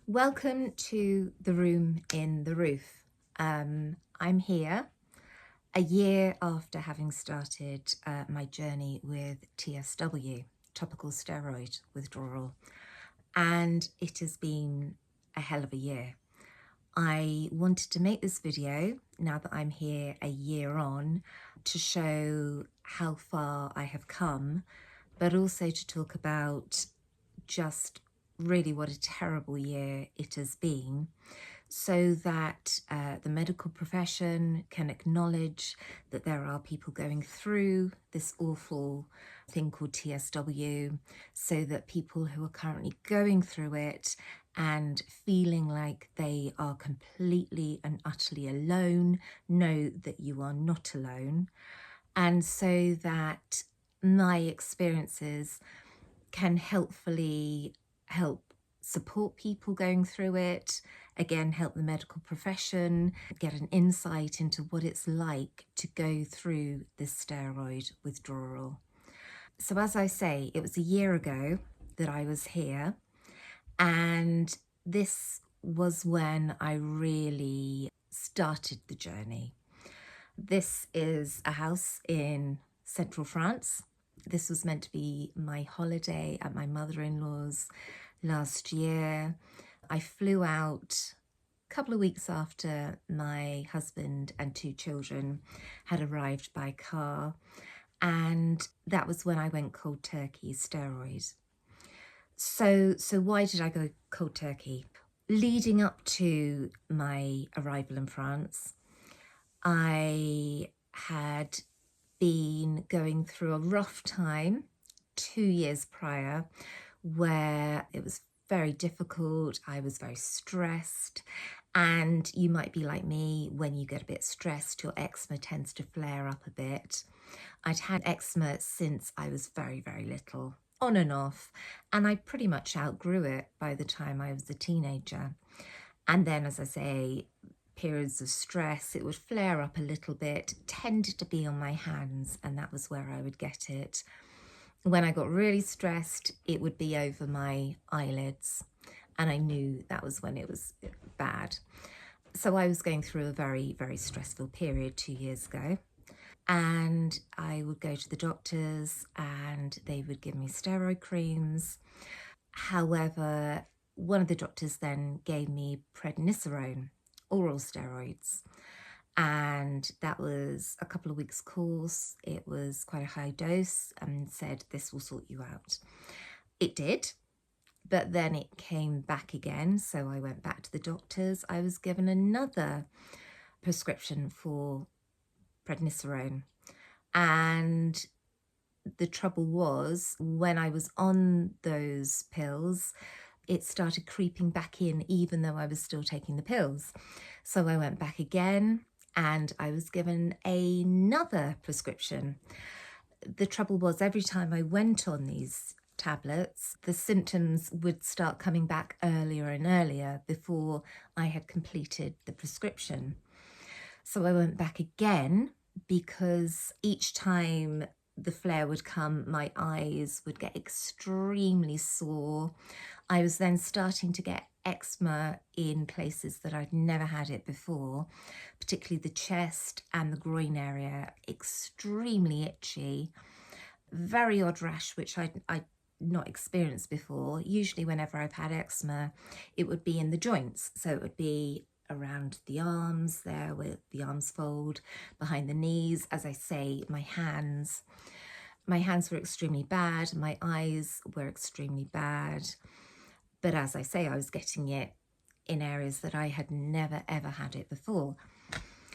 Welcome to the room in the roof. I'm here a year after having started my journey with TSW, Topical Steroid Withdrawal, and it has been a hell of a year. I wanted to make this video, now that I'm here a year on, to show how far I have come, but also to talk about just really what a terrible year it has been, so that the medical profession can acknowledge that there are people going through this awful thing called TSW, so that people who are currently going through it and feeling like they are completely and utterly alone know that you are not alone, and so that my experiences can helpfully help support people going through it, again, help the medical profession get an insight into what it's like to go through this steroid withdrawal. So as I say, it was a year ago that I was here, and this was when I really started the journey. This is a house in central France. This was meant to be my holiday at my mother-in-law's last year. I flew out a couple of weeks after my husband and two children had arrived by car, and that was when I went cold turkey steroids. So why did I go cold turkey? Leading up to my arrival in France, I had been going through a rough time 2 years prior, where it was very difficult. I was very stressed, and you might be like me. When you get a bit stressed, your eczema tends to flare up a bit. I'd had eczema since I was very, very little, on and off, and I pretty much outgrew it by the time I was a teenager. And then, as I say, periods of stress, it would flare up a little bit, tended to be on my hands, and that was where I would get it. When I got really stressed, it would be over my eyelids, and I knew that was when it was bad. So I was going through a very, very stressful period 2 years ago, and I would go to the doctors and they would give me steroid creams. However, one of the doctors then gave me prednisolone, oral steroids, and that was a couple of weeks course. It was quite a high dose and said, this will sort you out. It did, but then it came back again, so I went back to the doctors. I was given another prescription for prednisolone, and the trouble was, when I was on those pills, it started creeping back in even though I was still taking the pills. So I went back again and I was given another prescription. The trouble was, every time I went on these tablets, the symptoms would start coming back earlier and earlier before I had completed the prescription. So I went back again, because each time the flare would come, my eyes would get extremely sore. I was then starting to get eczema in places that I'd never had it before, particularly the chest and the groin area, extremely itchy, very odd rash, which I'd not experienced before. Usually whenever I've had eczema, it would be in the joints. So it would be around the arms there, where the arms fold, behind the knees. As I say, my hands were extremely bad. My eyes were extremely bad. But as I say, I was getting it in areas that I had never, ever had it before.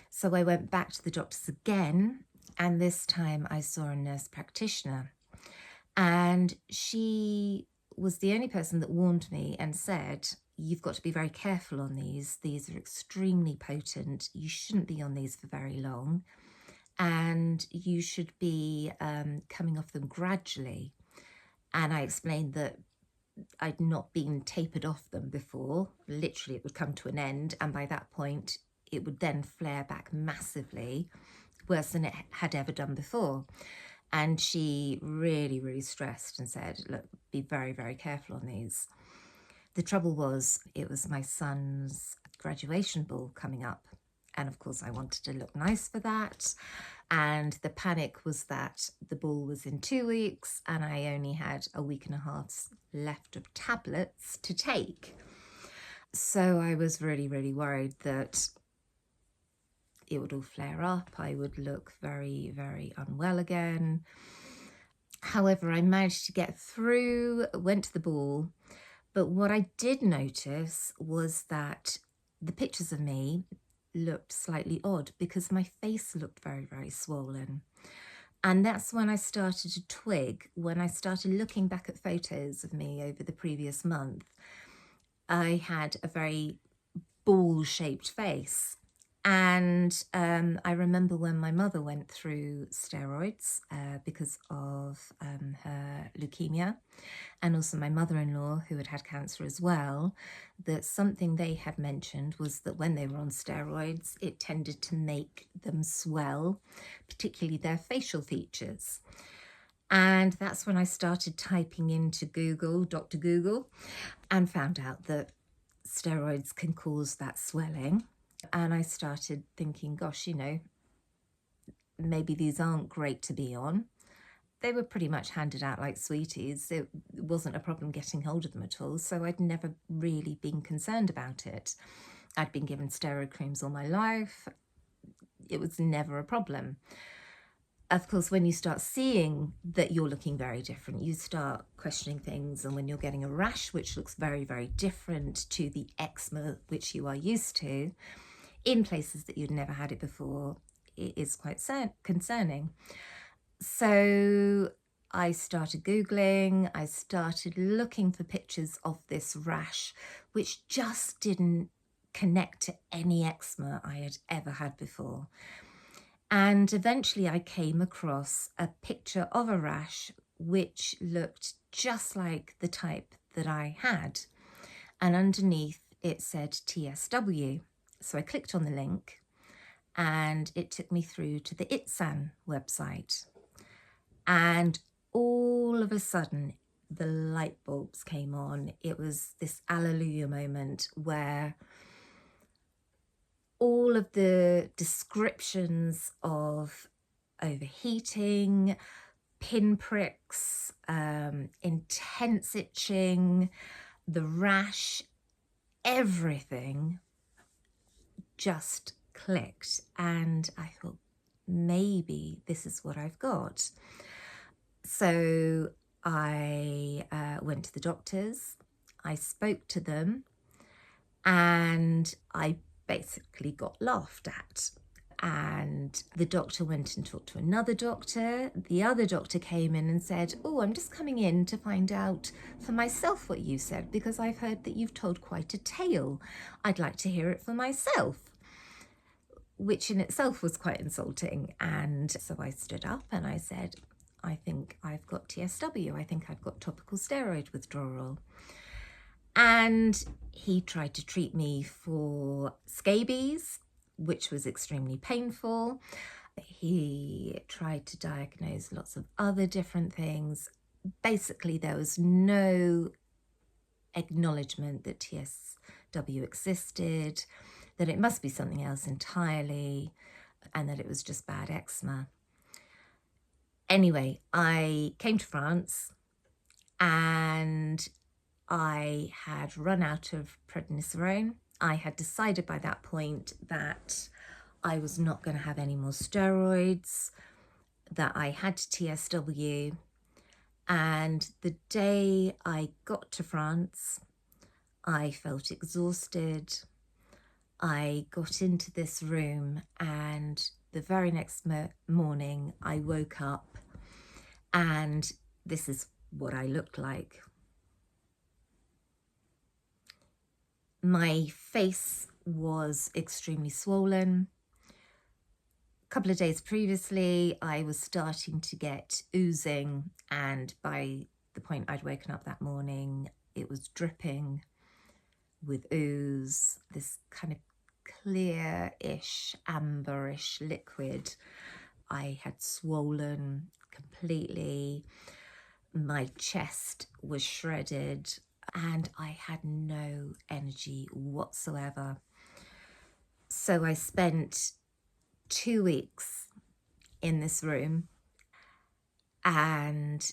So I went back to the doctors again, and this time I saw a nurse practitioner, and she was the only person that warned me and said, you've got to be very careful on these. These are extremely potent. You shouldn't be on these for very long, and you should be coming off them gradually. And I explained that I'd not been tapered off them before. Literally, it would come to an end, and by that point, it would then flare back massively, worse than it had ever done before. And she really, really stressed and said, look, be very, very careful on these. The trouble was, it was my son's graduation ball coming up. And of course, I wanted to look nice for that. And the panic was that the ball was in 2 weeks and I only had a week and a half left of tablets to take. So I was really, really worried that it would all flare up. I would look very, very unwell again. However, I managed to get through, went to the ball. But what I did notice was that the pictures of me looked slightly odd because my face looked very, very swollen. And that's when I started to twig, when I started looking back at photos of me over the previous month. I had a very ball-shaped face. And I remember when my mother went through steroids because of her leukemia, and also my mother-in-law, who had had cancer as well, that something they had mentioned was that when they were on steroids, it tended to make them swell, particularly their facial features. And that's when I started typing into Google, Dr. Google, and found out that steroids can cause that swelling. And I started thinking, gosh, maybe these aren't great to be on. They were pretty much handed out like sweeties. It wasn't a problem getting hold of them at all. So I'd never really been concerned about it. I'd been given steroid creams all my life. It was never a problem. Of course, when you start seeing that you're looking very different, you start questioning things. And when you're getting a rash, which looks very, very different to the eczema which you are used to, in places that you'd never had it before, it is quite concerning. So I started Googling, I started looking for pictures of this rash, which just didn't connect to any eczema I had ever had before. And eventually I came across a picture of a rash which looked just like the type that I had. And underneath it said TSW. So I clicked on the link and it took me through to the ITSAN website. And all of a sudden, the light bulbs came on. It was this alleluia moment where all of the descriptions of overheating, pinpricks, intense itching, the rash, everything just clicked. And I thought, maybe this is what I've got. So I went to the doctors, I spoke to them, and I basically got laughed at. And the doctor went and talked to another doctor. The other doctor came in and said, oh, I'm just coming in to find out for myself what you said, because I've heard that you've told quite a tale. I'd like to hear it for myself, which in itself was quite insulting. And so I stood up and I said, I think I've got TSW. I think I've got topical steroid withdrawal. And he tried to treat me for scabies, which was extremely painful. He tried to diagnose lots of other different things. Basically, there was no acknowledgement that TSW existed, that it must be something else entirely, and that it was just bad eczema. Anyway, I came to France and I had run out of prednisolone. I had decided by that point that I was not going to have any more steroids, that I had TSW. And the day I got to France, I felt exhausted. I got into this room and the very next morning I woke up and this is what I looked like. My face was extremely swollen. A couple of days previously, I was starting to get oozing, and by the point I'd woken up that morning, it was dripping with ooze, this kind of clear-ish, amberish liquid. I had swollen completely. My chest was shredded. and I had no energy whatsoever. So I spent 2 weeks in this room, and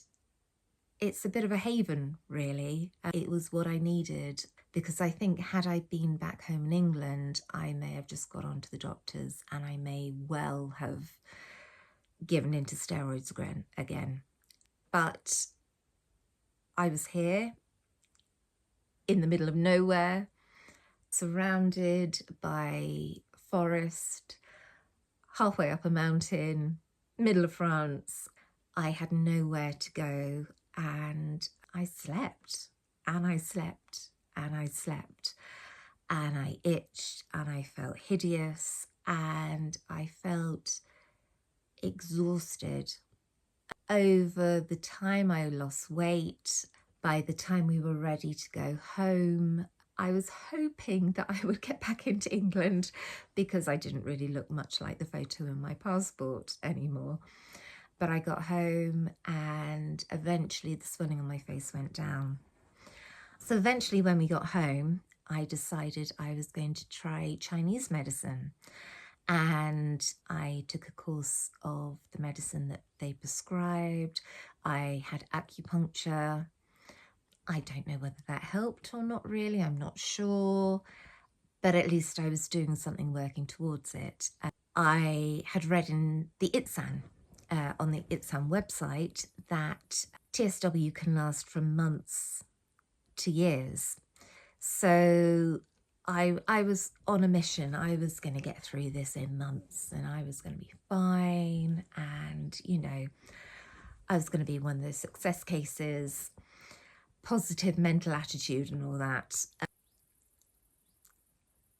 it's a bit of a haven, really. It was what I needed, because I think had I been back home in England, I may have just got on to the doctors and I may well have given into steroids again. But I was here in the middle of nowhere, surrounded by forest, halfway up a mountain, middle of France. I had nowhere to go, and I slept and I slept and I slept, and I itched and I felt hideous and I felt exhausted. Over the time I lost weight, by the time we were ready to go home, I was hoping that I would get back into England, because I didn't really look much like the photo in my passport anymore. But I got home and eventually the swelling on my face went down. So eventually when we got home, I decided I was going to try Chinese medicine. And I took a course of the medicine that they prescribed. I had acupuncture. I don't know whether that helped or not really, I'm not sure, but at least I was doing something working towards it. I had read in the ITSAN, on the ITSAN website, that TSW can last from months to years. So I was on a mission. I was going to get through this in months and I was going to be fine. And, you know, I was going to be one of those success cases, positive mental attitude and all that.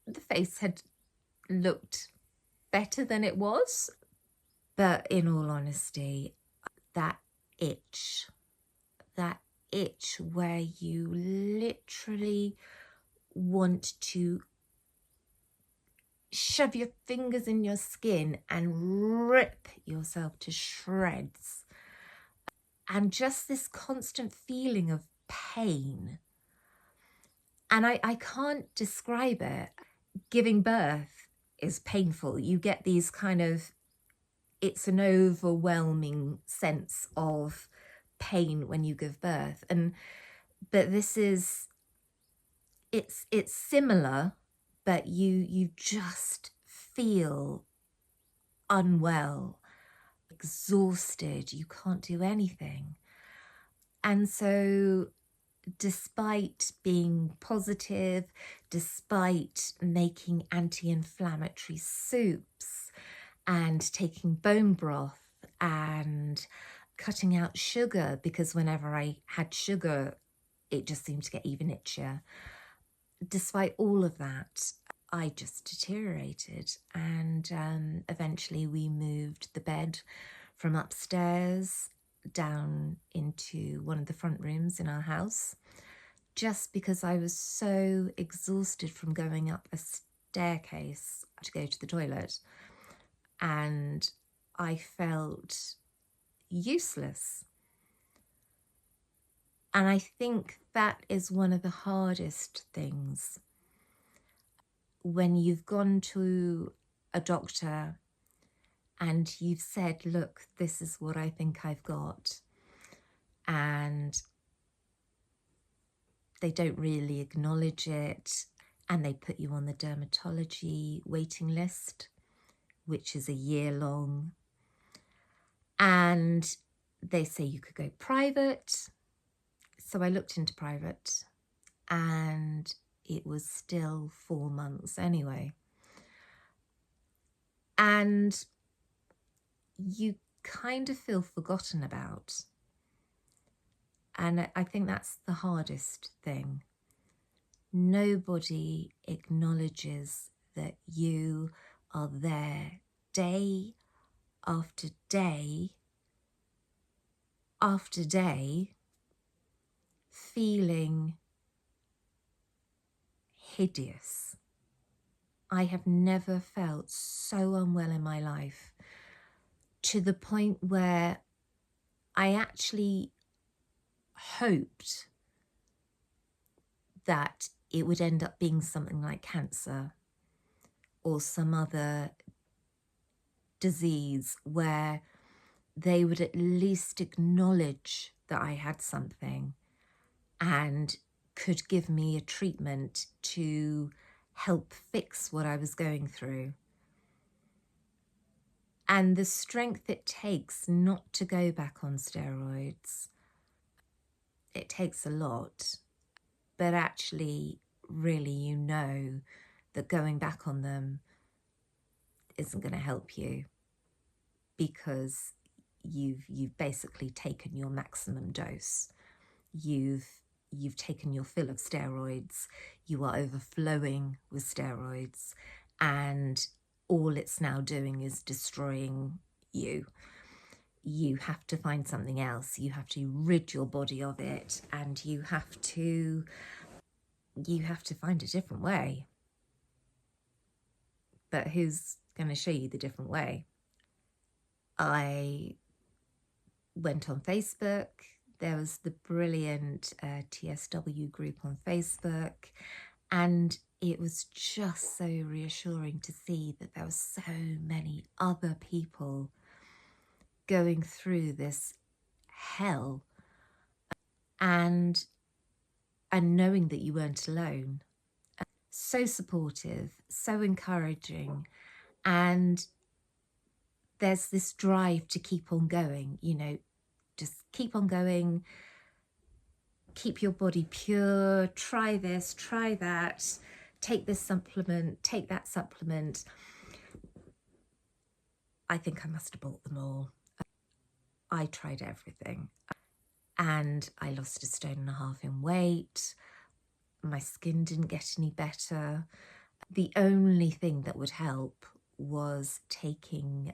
The face had looked better than it was, but in all honesty, that itch where you literally want to shove your fingers in your skin and rip yourself to shreds, and just this constant feeling of pain. And I can't describe it. Giving birth is painful. You get these kind of, it's an overwhelming sense of pain when you give birth. But this is, it's similar, but you just feel unwell, exhausted, you can't do anything. And so despite being positive, despite making anti-inflammatory soups and taking bone broth and cutting out sugar, because whenever I had sugar, it just seemed to get even itchier. Despite all of that, I just deteriorated, and eventually we moved the bed from upstairs down into one of the front rooms in our house, just because I was so exhausted from going up a staircase to go to the toilet, and I felt useless. And I think that is one of the hardest things. When you've gone to a doctor and you've said, look, this is what I think I've got, and they don't really acknowledge it, and they put you on the dermatology waiting list, which is a year long, and they say you could go private. So I looked into private, and it was still 4 months anyway. And you kind of feel forgotten about. And I think that's the hardest thing. Nobody acknowledges that you are there day after day after day, feeling hideous. I have never felt so unwell in my life, to the point where I actually hoped that it would end up being something like cancer or some other disease where they would at least acknowledge that I had something and could give me a treatment to help fix what I was going through. And the strength it takes not to go back on steroids, it takes a lot, but actually, really, you know that going back on them isn't going to help you because you've basically taken your maximum dose. You've taken your fill of steroids, you are overflowing with steroids, and all it's now doing is destroying you. You have to find something else. You have to rid your body of it, and you have to find a different way. But who's going to show you the different way? I went on Facebook. There was the brilliant TSW group on Facebook, and it was just so reassuring to see that there were so many other people going through this hell, and knowing that you weren't alone. So supportive, so encouraging, and there's this drive to keep on going, you know, just keep on going, keep your body pure, try this, try that, take this supplement, take that supplement. I think I must have bought them all. I tried everything, and I lost 1.5 stone in weight. My skin didn't get any better. The only thing that would help was taking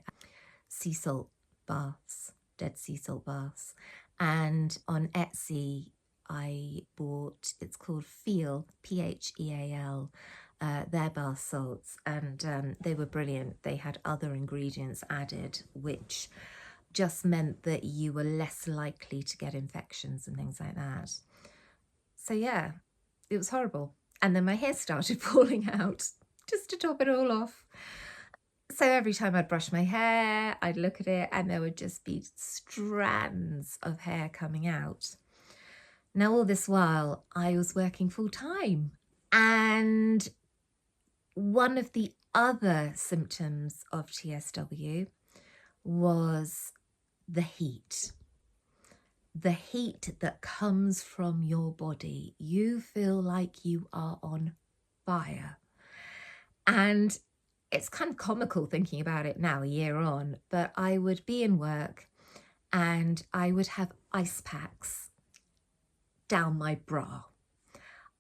sea salt baths, dead sea salt baths. And on Etsy, I bought, it's called Feel, P-H-E-A-L, their bath salts, and they were brilliant. They had other ingredients added, which just meant that you were less likely to get infections and things like that. So yeah, it was horrible. And then my hair started falling out, just to top it all off. So every time I'd brush my hair, I'd look at it and there would just be strands of hair coming out. Now, all this while, I was working full time. And one of the other symptoms of TSW was the heat. The heat that comes from your body. You feel like you are on fire. And it's kind of comical thinking about it now, a year on, but I would be in work and I would have ice packs down my bra.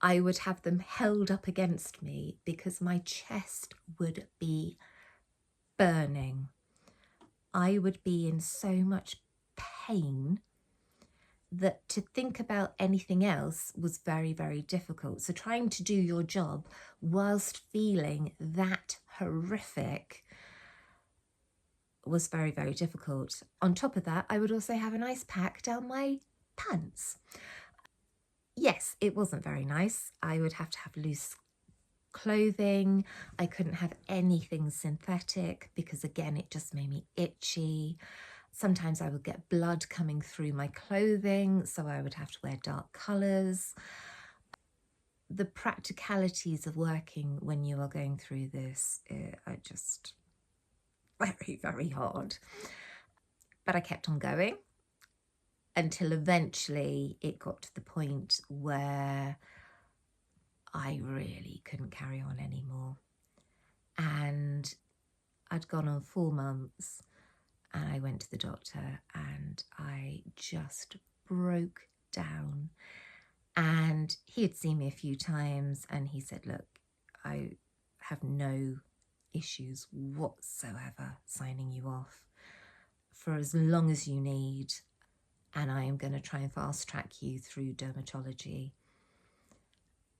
I would have them held up against me because my chest would be burning. I would be in so much pain that to think about anything else was very, very difficult. So trying to do your job whilst feeling that horrific was very, very difficult. On top of that, I would also have an ice pack down my pants. Yes, it wasn't very nice. I would have to have loose clothing. I couldn't have anything synthetic because, again, it just made me itchy. Sometimes I would get blood coming through my clothing, so I would have to wear dark colours. The practicalities of working when you are going through this are just very, very hard. But I kept on going until eventually it got to the point where I really couldn't carry on anymore. And I'd gone on 4 months. And I went to the doctor and I just broke down. And he had seen me a few times and he said, look, I have no issues whatsoever signing you off for as long as you need. And I am going to try and fast track you through dermatology.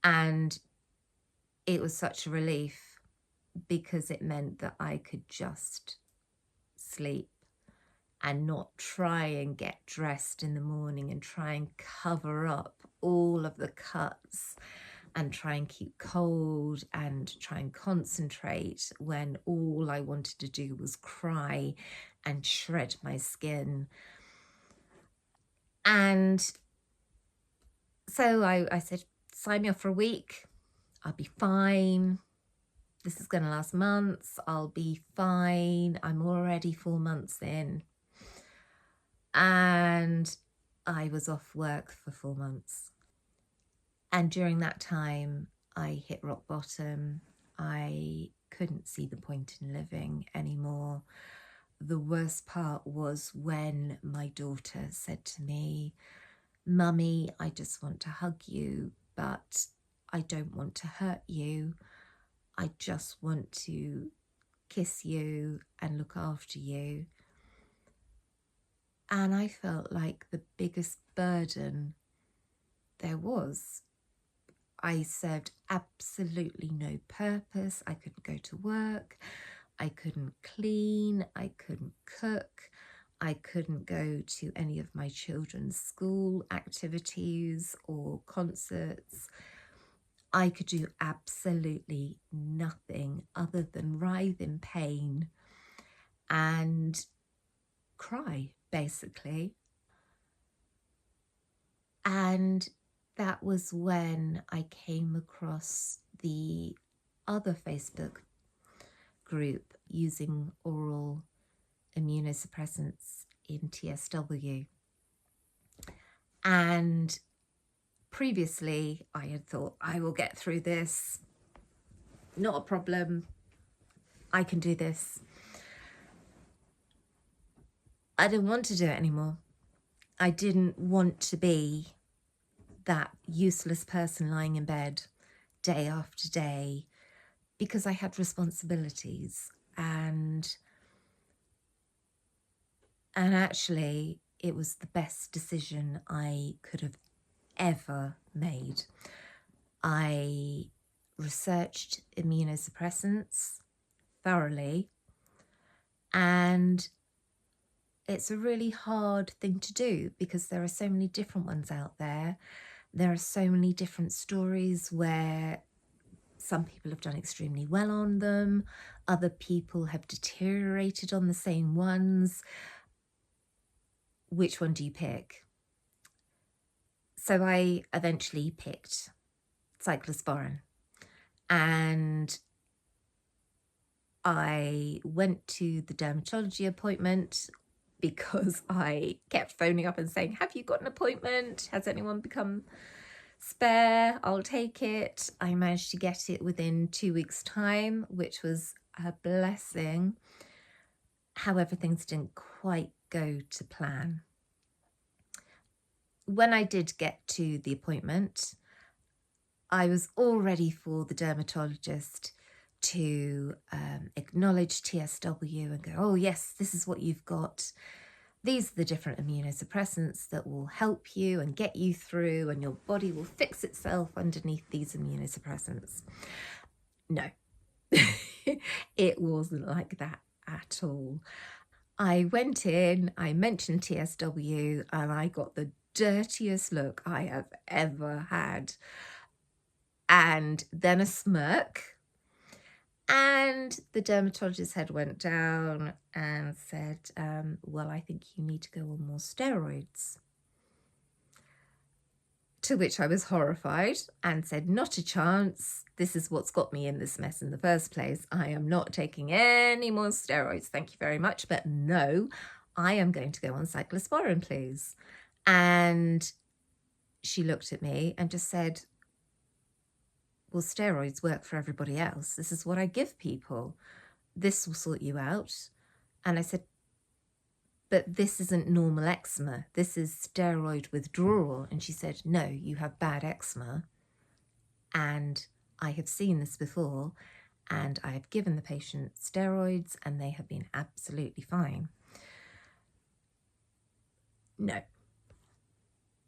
And it was such a relief because it meant that I could just sleep and not try and get dressed in the morning and try and cover up all of the cuts and try and keep cold and try and concentrate when all I wanted to do was cry and shred my skin. And so I said, sign me off for a week. I'll be fine. This is going to last months. I'll be fine. I'm already 4 months in. And I was off work for 4 months. And during that time, I hit rock bottom. I couldn't see the point in living anymore. The worst part was when my daughter said to me, "Mummy, I just want to hug you, but I don't want to hurt you. I just want to kiss you and look after you." And I felt like the biggest burden there was. I served absolutely no purpose. I couldn't go to work. I couldn't clean. I couldn't cook. I couldn't go to any of my children's school activities or concerts. I could do absolutely nothing other than writhe in pain and cry, basically. And that was when I came across the other Facebook group using oral immunosuppressants in TSW. And previously I had thought, I will get through this, not a problem, I can do this. I didn't want to do it anymore. I didn't want to be that useless person lying in bed day after day, because I had responsibilities, and actually it was the best decision I could have ever made. I researched immunosuppressants thoroughly, and it's a really hard thing to do because there are so many different ones out there. There are so many different stories where some people have done extremely well on them, other people have deteriorated on the same ones. Which one do you pick? So I eventually picked cyclosporin, and I went to the dermatology appointment because I kept phoning up and saying, "Have you got an appointment? Has anyone become spare? I'll take it." I managed to get it within 2 weeks' time, which was a blessing. However, things didn't quite go to plan. When I did get to the appointment, I was all ready for the dermatologist to acknowledge TSW and go, "Oh yes, this is what you've got. These are the different immunosuppressants that will help you and get you through, and your body will fix itself underneath these immunosuppressants." No, it wasn't like that at all. I went in, I mentioned TSW, and I got the dirtiest look I have ever had. And then a smirk. And the dermatologist's head went down and said, "Well, I think you need to go on more steroids." To which I was horrified and said, "Not a chance. This is what's got me in this mess in the first place. I am not taking any more steroids. Thank you very much. But no, I am going to go on cyclosporin, please." And she looked at me and just said, "Well, steroids work for everybody else. This is what I give people. This will sort you out." And I said, "But this isn't normal eczema. This is steroid withdrawal." And she said, "No, you have bad eczema. And I have seen this before, and I have given the patient steroids and they have been absolutely fine. No,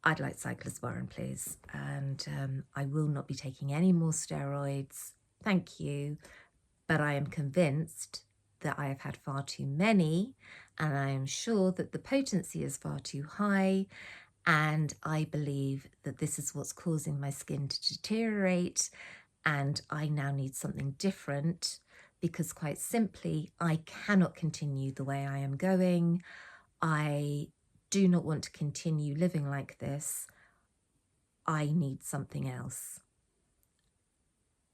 I'd like cyclosporin, please. And I will not be taking any more steroids. Thank you. But I am convinced that I have had far too many, and I am sure that the potency is far too high, And I believe that this is what's causing my skin to deteriorate, and I now need something different because, quite simply, I cannot continue the way I am going. I do not want to continue living like this. I need something else.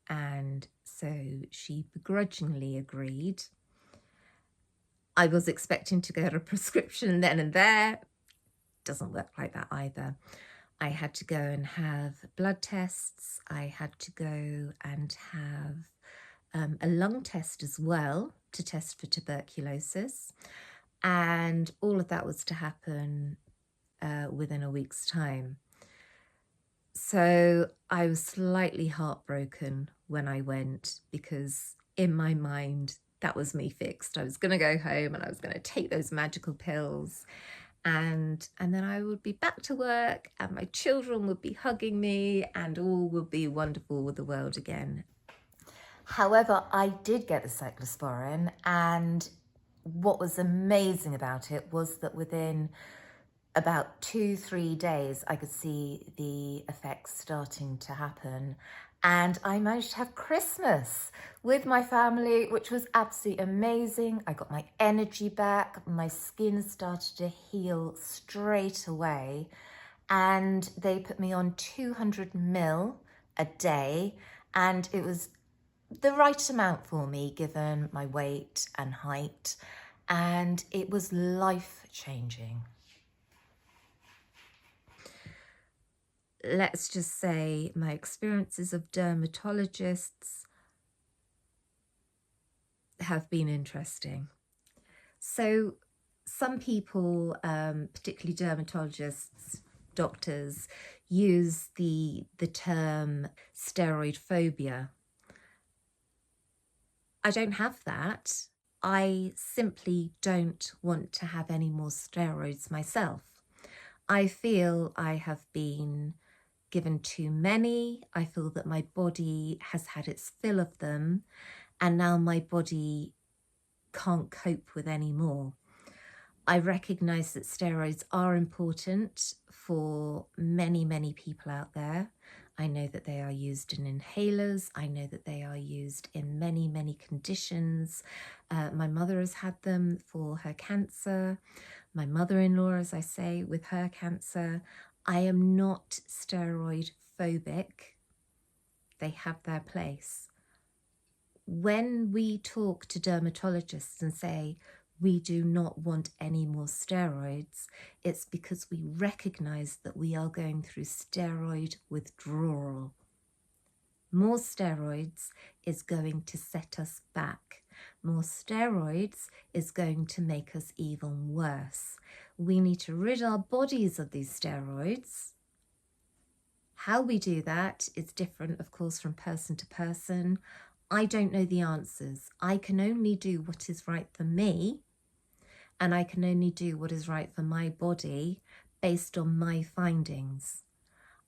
And so she begrudgingly agreed. I was expecting to get a prescription then and there. Doesn't work like that either. I had to go and have blood tests. I had to go and have a lung test as well to test for tuberculosis. And all of that was to happen within a week's time. So I was slightly heartbroken when I went, because in my mind, that was me fixed. I was going to go home and I was going to take those magical pills, and then I would be back to work and my children would be hugging me and all would be wonderful with the world again. However, I did get the cyclosporin, and what was amazing about it was that within about 2-3 days, I could see the effects starting to happen. And I managed to have Christmas with my family, which was absolutely amazing. I got my energy back. My skin started to heal straight away. And they put me on 200 ml a day. And it was the right amount for me, given my weight and height. And it was life-changing. Let's just say my experiences of dermatologists have been interesting. So some people, particularly dermatologists, doctors, use the term steroid phobia. I don't have that. I simply don't want to have any more steroids myself. I feel I have been given too many. I feel that my body has had its fill of them, and now my body can't cope with any more. I recognise that steroids are important for many, many people out there. I know that they are used in inhalers. I know that they are used in many, many conditions. My mother has had them for her cancer. My mother-in-law, as I say, with her cancer. I am not steroid phobic. They have their place. When we talk to dermatologists and say we do not want any more steroids, it's because we recognise that we are going through steroid withdrawal. More steroids is going to set us back. More steroids is going to make us even worse. We need to rid our bodies of these steroids. How we do that is different, of course, from person to person. I don't know the answers. I can only do what is right for me, and I can only do what is right for my body based on my findings.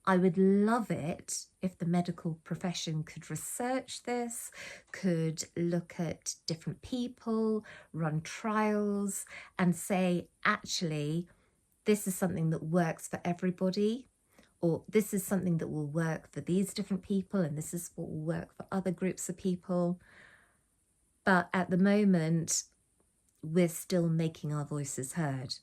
I would love it if the medical profession could research this, could look at different people, run trials, and say, actually, this is something that works for everybody, or this is something that will work for these different people, and this is what will work for other groups of people. But at the moment, we're still making our voices heard.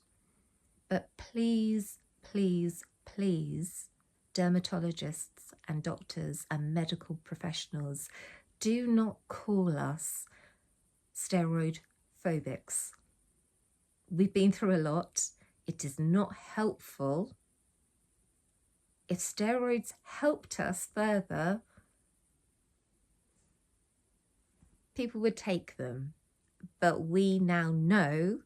But please, please, please, dermatologists and doctors and medical professionals, do not call us steroid phobics. We've been through a lot. It is not helpful. If steroids helped us further, people would take them. But we now know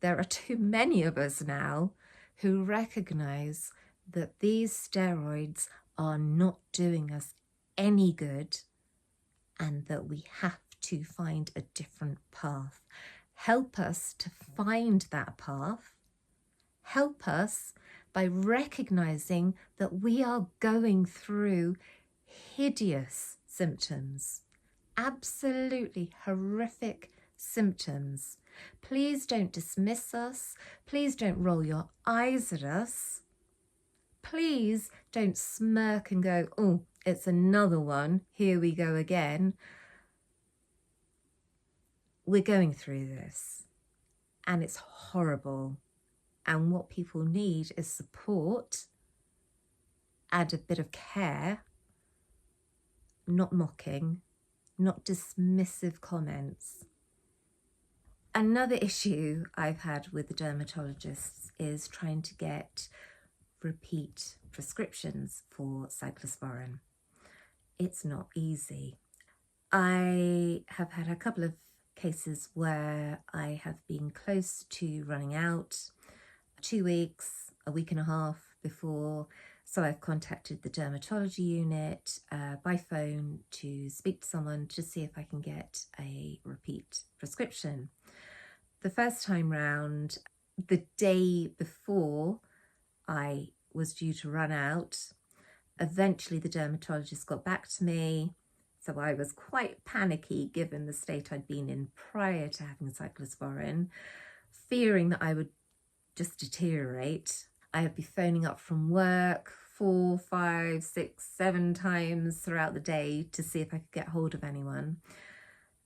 there are too many of us now who recognise that these steroids are not doing us any good, and that we have to find a different path. Help us to find that path. Help us by recognising that we are going through hideous symptoms, absolutely horrific symptoms. Please don't dismiss us. Please don't roll your eyes at us. Please don't smirk and go, oh, it's another one. Here we go again. We're going through this and it's horrible. And what people need is support and a bit of care, not mocking, not dismissive comments. Another issue I've had with the dermatologists is trying to get repeat prescriptions for cyclosporin. It's not easy. I have had a couple of cases where I have been close to running out, 2 weeks, a week and a half before. So I've contacted the dermatology unit by phone to speak to someone to see if I can get a repeat prescription. The first time round, the day before I was due to run out, eventually the dermatologist got back to me. So I was quite panicky given the state I'd been in prior to having cyclosporin, fearing that I would just deteriorate. I would be phoning up from work 4, 5, 6, 7 times throughout the day to see if I could get hold of anyone.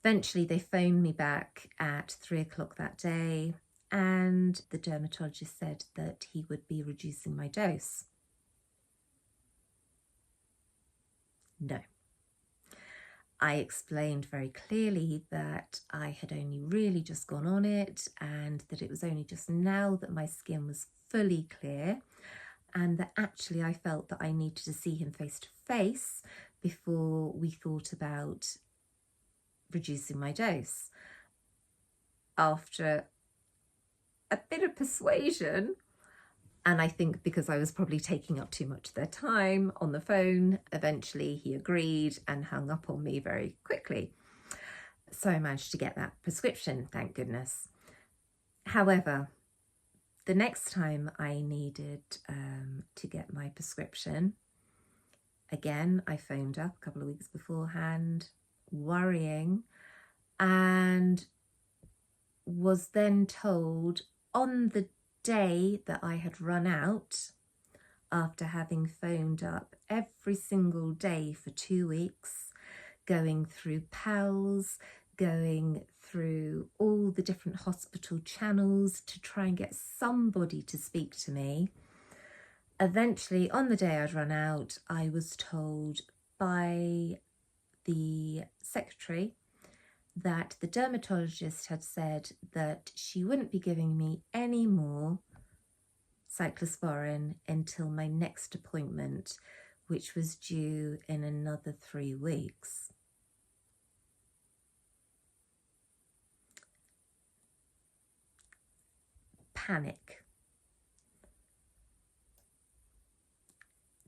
Eventually they phoned me back at 3 o'clock that day, and the dermatologist said that he would be reducing my dose. No. I explained very clearly that I had only really just gone on it and that it was only just now that my skin was fully clear, and that actually I felt that I needed to see him face to face before we thought about reducing my dose. After a bit of persuasion, and I think because I was probably taking up too much of their time on the phone, eventually he agreed and hung up on me very quickly. So I managed to get that prescription, thank goodness. However, the next time I needed to get my prescription, again, I phoned up a couple of weeks beforehand, worrying, and was then told on the day that I had run out, after having phoned up every single day for 2 weeks, going through PALS, going through all the different hospital channels to try and get somebody to speak to me. Eventually, on the day I'd run out, I was told by the secretary that the dermatologist had said that she wouldn't be giving me any more cyclosporin until my next appointment, which was due in another 3 weeks. Panic.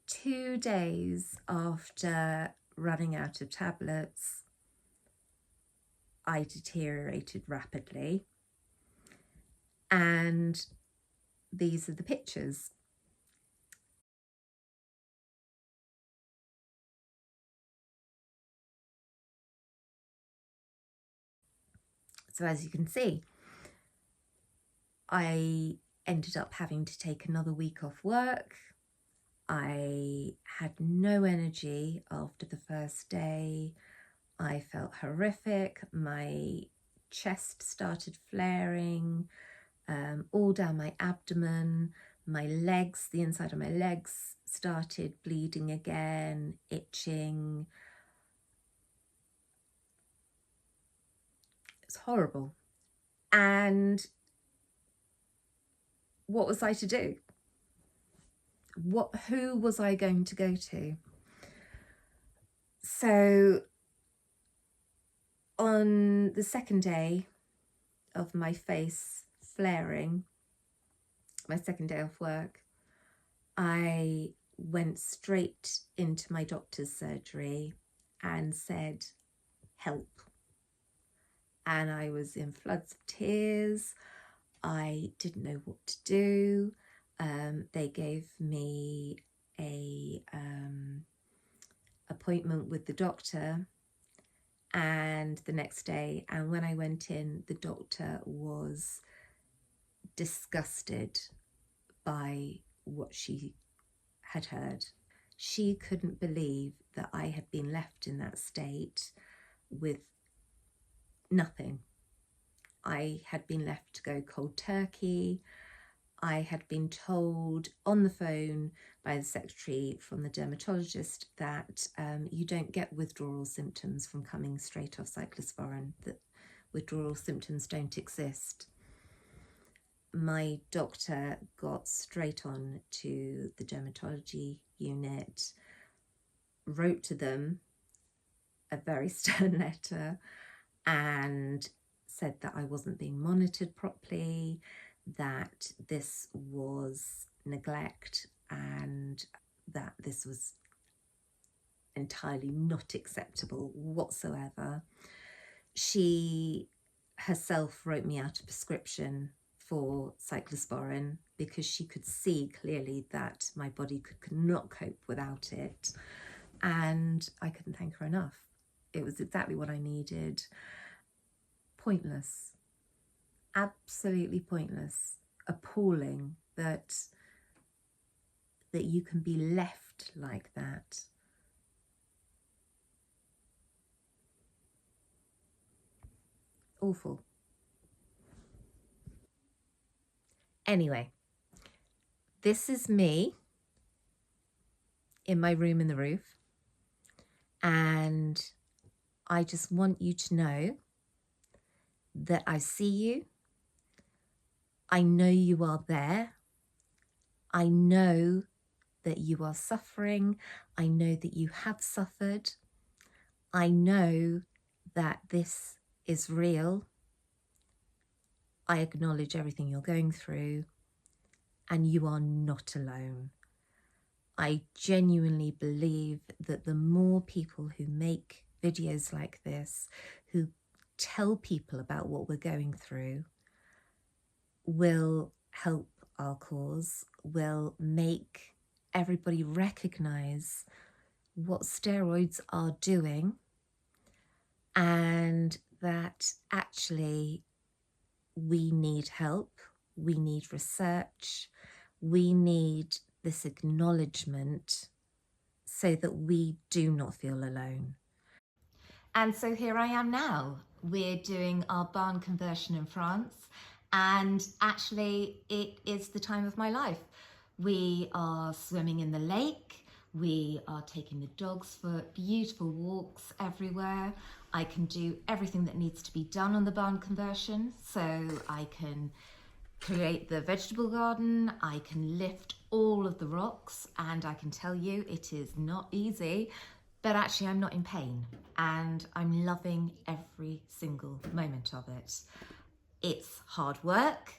2 days after running out of tablets, I deteriorated rapidly, and these are the pictures. So as you can see, I ended up having to take another week off work. I had no energy after the first day. I felt horrific. My chest started flaring, all down my abdomen. My legs, the inside of my legs started bleeding again, itching. It's horrible. And what was I to do? Who was I going to go to? So on the second day of my face flaring, my second day off work, I went straight into my doctor's surgery and said, help. And I was in floods of tears. I didn't know what to do. They gave me a appointment with the doctor, and the next day. And when I went in, the doctor was disgusted by what she had heard. She couldn't believe that I had been left in that state with nothing. I had been left to go cold turkey. I had been told on the phone by the secretary from the dermatologist that you don't get withdrawal symptoms from coming straight off cyclosporin, that withdrawal symptoms don't exist. My doctor got straight on to the dermatology unit, wrote to them a very stern letter and said that I wasn't being monitored properly, that this was neglect and that this was entirely not acceptable whatsoever. She herself wrote me out a prescription for cyclosporin because she could see clearly that my body could not cope without it, and I couldn't thank her enough. It was exactly what I needed. Pointless, absolutely pointless, appalling that you can be left like that. Awful. Anyway, this is me in my room in the roof, and I just want you to know that I see you. I know you are there. I know that you are suffering. I know that you have suffered. I know that this is real. I acknowledge everything you're going through, and you are not alone. I genuinely believe that the more people who make videos like this, who tell people about what we're going through, will help our cause, will make everybody recognize what steroids are doing, and that actually we need help, we need research, we need this acknowledgement so that we do not feel alone. And so here I am now. We're doing our barn conversion in France, and actually it is the time of my life. We are swimming in the lake, we are taking the dogs for beautiful walks everywhere. I can do everything that needs to be done on the barn conversion, so I can create the vegetable garden, I can lift all of the rocks, and I can tell you it is not easy, but actually I'm not in pain and I'm loving every single moment of it. It's hard work,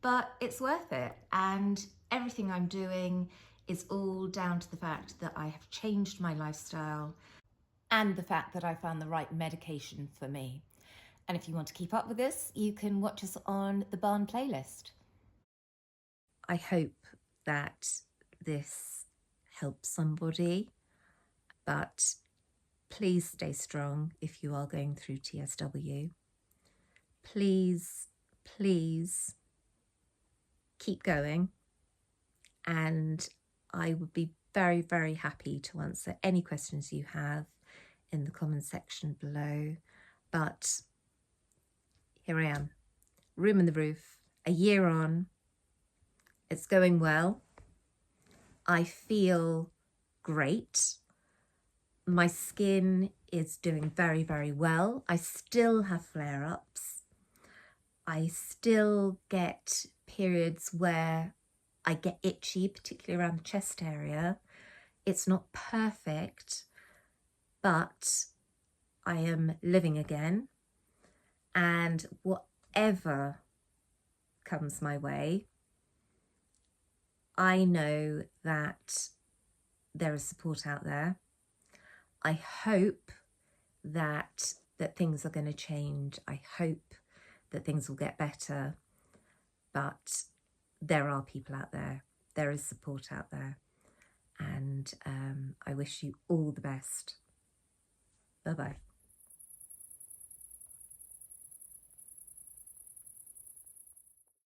but it's worth it, and everything I'm doing is all down to the fact that I have changed my lifestyle and the fact that I found the right medication for me. And if you want to keep up with this, you can watch us on the Barn playlist. I hope that this helps somebody, but please stay strong if you are going through TSW. Please, please keep going, and I would be very, very happy to answer any questions you have in the comment section below. But here I am, room in the roof, a year on. It's going well. I feel great. My skin is doing very, very well. I still have flare-ups. I still get periods where I get itchy, particularly around the chest area. It's not perfect, but I am living again. And whatever comes my way, I know that there is support out there. I hope that things are going to change. I hope that things will get better, but there are people out there. There is support out there, and I wish you all the best. Bye-bye.